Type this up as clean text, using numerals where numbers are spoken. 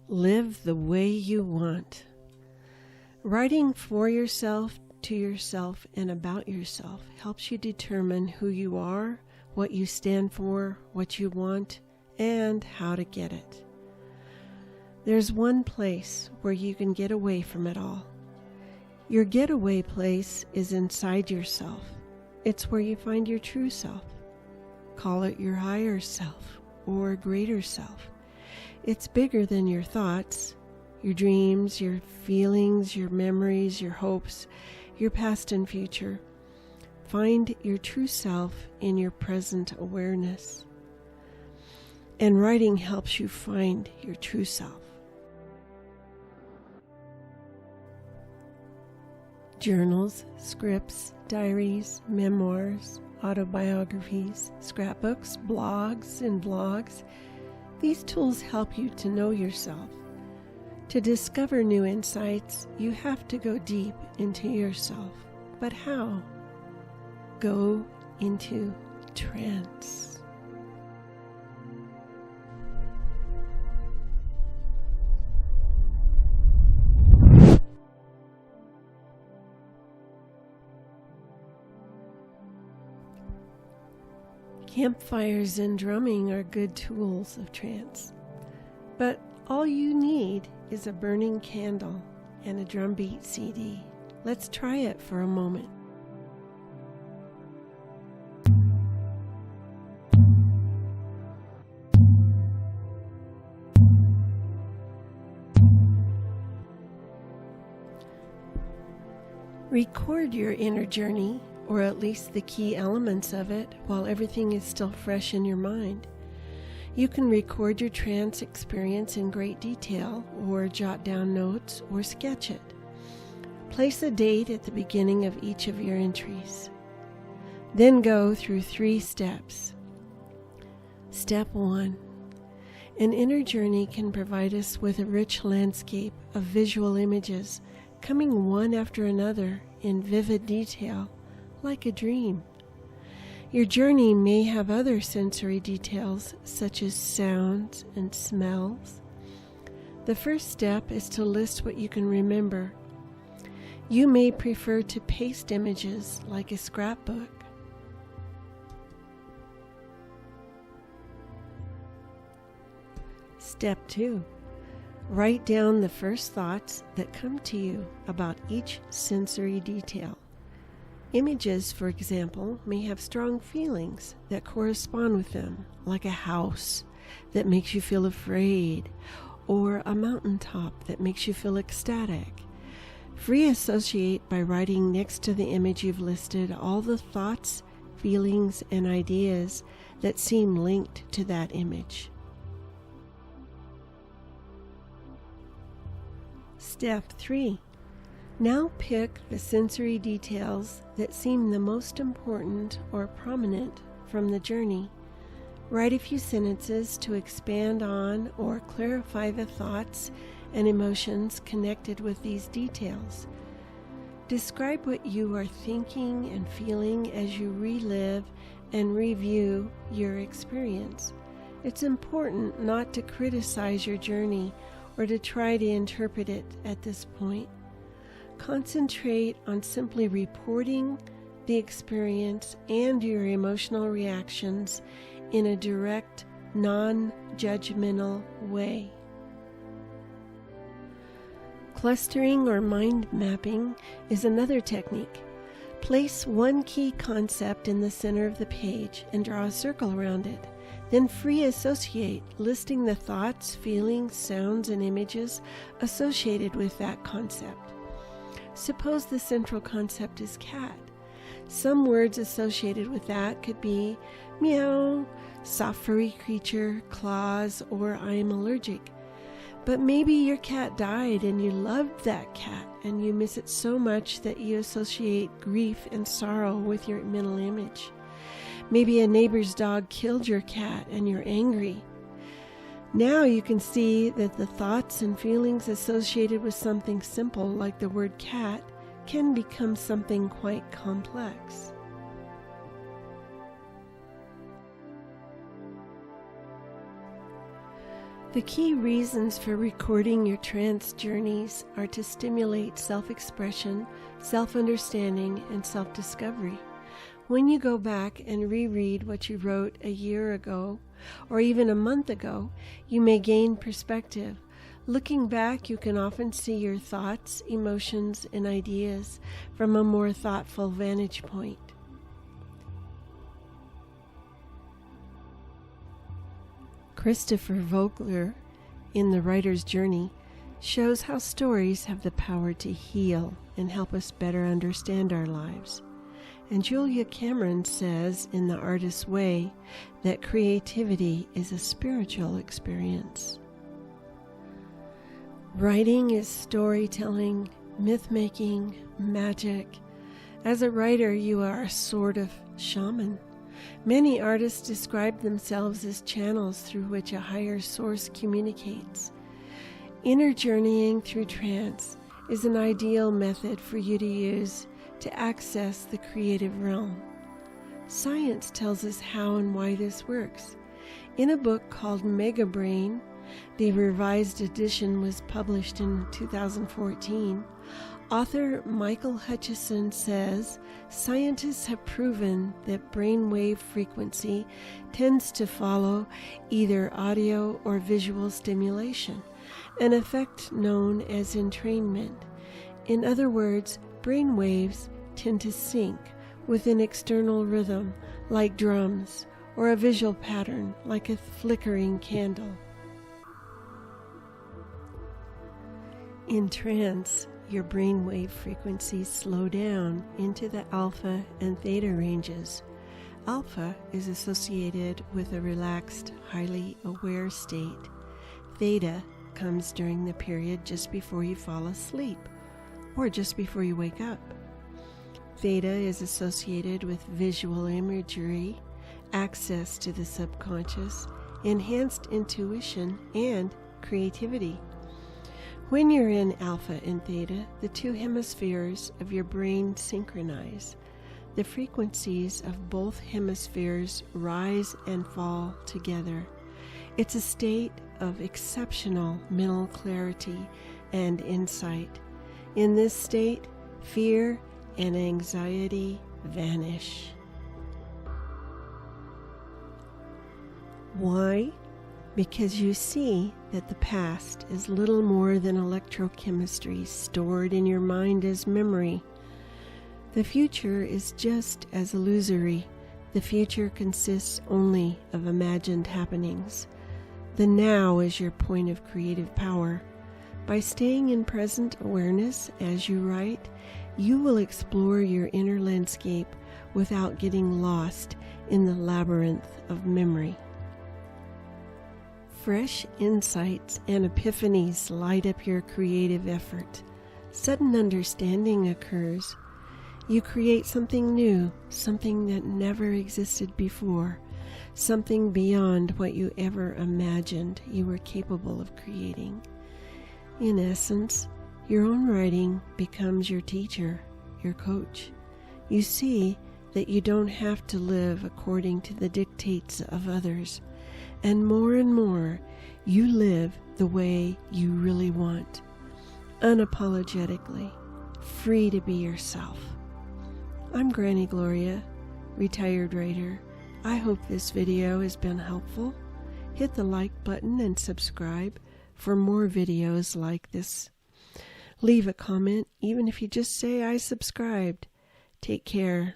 Live the way you want. Writing for yourself, to yourself, and about yourself helps you determine who you are, what you stand for, what you want, and how to get it. There's one place where you can get away from it all. Your getaway place is inside yourself. It's where you find your true self. Call it your higher self or greater self. It's bigger than your thoughts, your dreams, your feelings, your memories, your hopes, your past and future. Find your true self in your present awareness. And writing helps you find your true self. Journals, scripts, diaries, memoirs, autobiographies, scrapbooks, blogs, and vlogs. These tools help you to know yourself. To discover new insights, you have to go deep into yourself. But how? Go into trance. Campfires and drumming are good tools of trance, but all you need is a burning candle and a drum beat CD. Let's try it for a moment. Record your inner journey, or at least the key elements of it, while everything is still fresh in your mind. You can record your trance experience in great detail, or jot down notes, or sketch it. Place a date at the beginning of each of your entries. Then go through 3 steps. Step 1. An inner journey can provide us with a rich landscape of visual images, coming one after another in vivid detail, like a dream. Your journey may have other sensory details, such as sounds and smells. The first step is to list what you can remember. You may prefer to paste images like a scrapbook. Step 2. Write down the first thoughts that come to you about each sensory detail. Images, for example, may have strong feelings that correspond with them, like a house that makes you feel afraid, or a mountaintop that makes you feel ecstatic. Free associate by writing next to the image you've listed all the thoughts, feelings, and ideas that seem linked to that image. Step 3. Now pick the sensory details that seem the most important or prominent from the journey. Write a few sentences to expand on or clarify the thoughts and emotions connected with these details. Describe what you are thinking and feeling as you relive and review your experience. It's important not to criticize your journey or to try to interpret it at this point. Concentrate on simply reporting the experience and your emotional reactions in a direct, non-judgmental way. Clustering or mind mapping is another technique. Place one key concept in the center of the page and draw a circle around it. Then free associate, listing the thoughts, feelings, sounds, and images associated with that concept. Suppose the central concept is cat. Some words associated with that could be meow, soft furry creature, claws, or I am allergic. But maybe your cat died and you loved that cat and you miss it so much that you associate grief and sorrow with your mental image. Maybe a neighbor's dog killed your cat and you're angry. Now you can see that the thoughts and feelings associated with something simple like the word cat can become something quite complex. The key reasons for recording your trance journeys are to stimulate self-expression, self-understanding, and self-discovery. When you go back and reread what you wrote a year ago, or even a month ago, you may gain perspective. Looking back, you can often see your thoughts, emotions, and ideas from a more thoughtful vantage point. Christopher Vogler, in The Writer's Journey, shows how stories have the power to heal and help us better understand our lives. And Julia Cameron says in The Artist's Way that creativity is a spiritual experience. Writing is storytelling, myth-making, magic. As a writer, you are a sort of shaman. Many artists describe themselves as channels through which a higher source communicates. Inner journeying through trance is an ideal method for you to use to access the creative realm. Science tells us how and why this works. In a book called Mega Brain, the revised edition was published in 2014, author Michael Hutchison says scientists have proven that brainwave frequency tends to follow either audio or visual stimulation, an effect known as entrainment. In other words, brainwaves tend to sync with an external rhythm like drums or a visual pattern like a flickering candle. In trance, your brainwave frequencies slow down into the alpha and theta ranges. Alpha is associated with a relaxed, highly aware state. Theta comes during the period just before you fall asleep or just before you wake up. Theta is associated with visual imagery, access to the subconscious, enhanced intuition, and creativity. When you're in alpha and theta, the two hemispheres of your brain synchronize. The frequencies of both hemispheres rise and fall together. It's a state of exceptional mental clarity and insight. In this state, fear and anxiety vanish. Why? Because you see that the past is little more than electrochemistry stored in your mind as memory. The future is just as illusory. The future consists only of imagined happenings. The now is your point of creative power. By staying in present awareness as you write, you will explore your inner landscape without getting lost in the labyrinth of memory. Fresh insights and epiphanies light up your creative effort. Sudden understanding occurs. You create something new, something that never existed before, something beyond what you ever imagined you were capable of creating. In essence, your own writing becomes your teacher, your coach. You see that you don't have to live according to the dictates of others, and more, you live the way you really want, unapologetically, free to be yourself. I'm Granny Gloria, retired writer. I hope this video has been helpful. Hit the like button and subscribe for more videos like this. Leave a comment, even if you just say I subscribed. Take care.